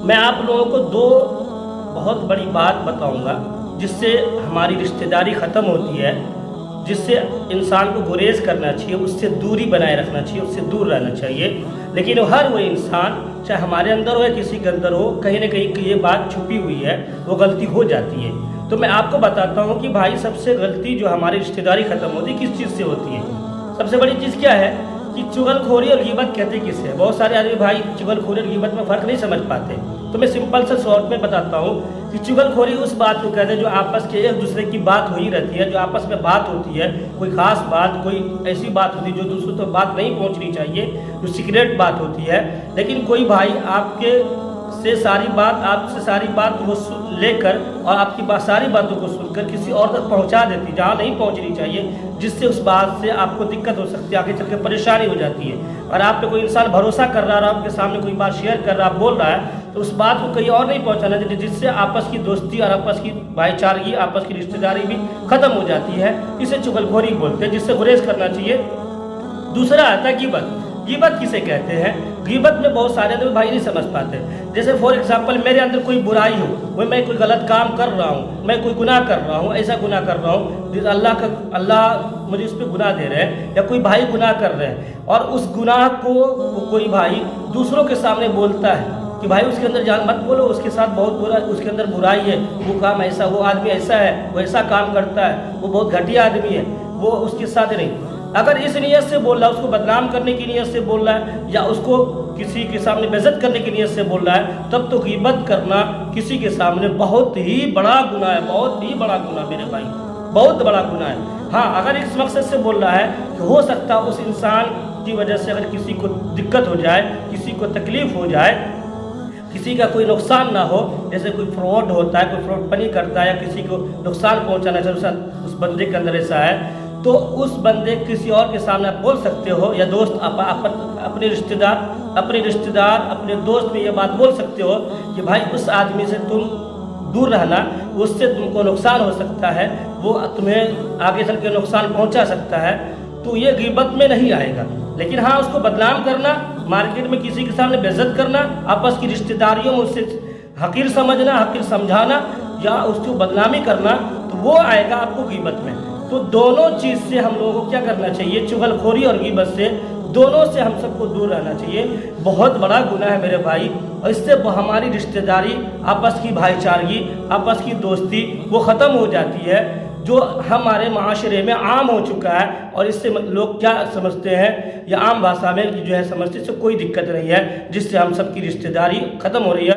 میں آپ لوگوں کو دو بہت بڑی بات بتاؤں گا جس سے ہماری رشتہ داری ختم ہوتی ہے، جس سے انسان کو گریز کرنا چاہیے، اس سے دوری بنائے رکھنا چاہیے، اس سے دور رہنا چاہیے۔ لیکن ہر وہ انسان چاہے ہمارے اندر ہو یا کسی کے اندر ہو، کہیں نہ کہیں یہ بات چھپی ہوئی ہے، وہ غلطی ہو جاتی ہے۔ تو میں آپ کو بتاتا ہوں کہ بھائی سب سے غلطی جو ہماری رشتہ داری ختم ہوتی ہے کس چیز سے ہوتی ہے۔ سب سے بڑی چیز کیا ہے کہ چغل خوری اور غیبت کہتے کس ہے۔ بہت سارے آدمی بھائی چغل خوری اور غیبت میں فرق نہیں سمجھ پاتے، تو میں سمپل سے شارٹ میں بتاتا ہوں کہ چغل خوری اس بات کو کہتے ہیں جو آپس کے ایک دوسرے کی بات ہو ہی رہتی ہے، جو آپس میں بات ہوتی ہے، کوئی خاص بات، کوئی ایسی بات ہوتی ہے جو دوسروں تک بات نہیں پہنچنی چاہیے، جو سیکریٹ بات ہوتی ہے، لیکن کوئی بھائی آپ سے ساری بات وہ لے کر اور آپ کی ساری باتوں کو سن کر کسی اور تک پہنچا دیتی جہاں نہیں پہنچنی چاہیے، جس سے اس بات سے آپ کو دقت ہو سکتی ہے، آگے چل کے پریشانی ہو جاتی ہے۔ اور آپ پہ کوئی انسان بھروسہ کر رہا ہے اور آپ کے سامنے کوئی بات شیئر کر رہا ہے، بول رہا ہے، تو اس بات کو کہیں اور نہیں پہنچانا چاہیے، جس سے آپس کی دوستی اور آپس کی بھائی چارگی، آپس کی رشتہ داری بھی ختم ہو جاتی ہے۔ اسے چغل خوری بولتے ہیں، جس سے گریز کرنا چاہیے۔ دوسرا آتا ہے غیبت۔ غیبت کسے کہتے ہیں؟ غیبت میں بہت سارے تو بھائی نہیں سمجھ پاتے۔ جیسے فار ایگزامپل میرے اندر کوئی برائی ہو، میں کوئی غلط کام کر رہا ہوں، میں کوئی گناہ کر رہا ہوں، ایسا گناہ کر رہا ہوں جس اللہ مجھے اس پہ گناہ دے رہے ہیں، یا کوئی بھائی گناہ کر رہے ہیں، اور اس گناہ کو کوئی بھائی دوسروں کے سامنے بولتا ہے کہ بھائی اس کے اندر جان مت بولو، اس کے ساتھ بہت برا، اس کے اندر برائی ہے، وہ کام ایسا، وہ آدمی ایسا ہے، وہ ایسا کام کرتا ہے، وہ بہت گھٹیا آدمی ہے، وہ اس کے ساتھ نہیں۔ اگر اس نیت سے بول رہا ہے، اس کو بدنام کرنے کی نیت سے بول رہا ہے، یا اس کو کسی کے سامنے بے عزت کرنے کی نیت سے بول رہا ہے، تب تو غیبت کرنا کسی کے سامنے بہت ہی بڑا گناہ ہے، بہت ہی بڑا گناہ میرے بھائی، بہت بڑا گناہ ہے۔ ہاں، اگر اس مقصد سے بول رہا ہے کہ ہو سکتا اس انسان کی وجہ سے اگر کسی کو دقت ہو جائے، کسی کو تکلیف ہو جائے، کسی کا کوئی نقصان نہ ہو، جیسے کوئی فراڈ ہوتا ہے، کوئی فراڈ پنی کرتا ہے، یا کسی کو نقصان پہنچانا چاہے، اس بندے کے اندر ایسا ہے، تو اس بندے کسی اور کے سامنے آپ بول سکتے ہو، یا دوست اپنے رشتہ دار اپنے دوست میں یہ بات بول سکتے ہو کہ بھائی اس آدمی سے تم دور رہنا، اس سے تم کو نقصان ہو سکتا ہے، وہ تمہیں آگے چل کے نقصان پہنچا سکتا ہے، تو یہ غیبت میں نہیں آئے گا۔ لیکن ہاں، اس کو بدنام کرنا، مارکیٹ میں کسی کے سامنے بے عزت کرنا، آپس کی رشتہ داریوں میں اس سے حقیر سمجھنا، حقیر سمجھانا، یا اس کو بدنامی کرنا، تو وہ آئے گا آپ کو غیبت میں۔ تو دونوں چیز سے ہم لوگوں کو کیا کرنا چاہیے؟ چغل خوری اور غیبت سے، دونوں سے ہم سب کو دور رہنا چاہیے۔ بہت بڑا گناہ ہے میرے بھائی، اور اس سے ہماری رشتہ داری، آپس کی بھائی چارگی، آپس کی دوستی وہ ختم ہو جاتی ہے، جو ہمارے معاشرے میں عام ہو چکا ہے۔ اور اس سے لوگ کیا سمجھتے ہیں، یا عام بھاشا میں جو ہے سمجھتے، اس سے کوئی دقت نہیں ہے، جس سے ہم سب کی رشتہ داری ختم ہو رہی ہے۔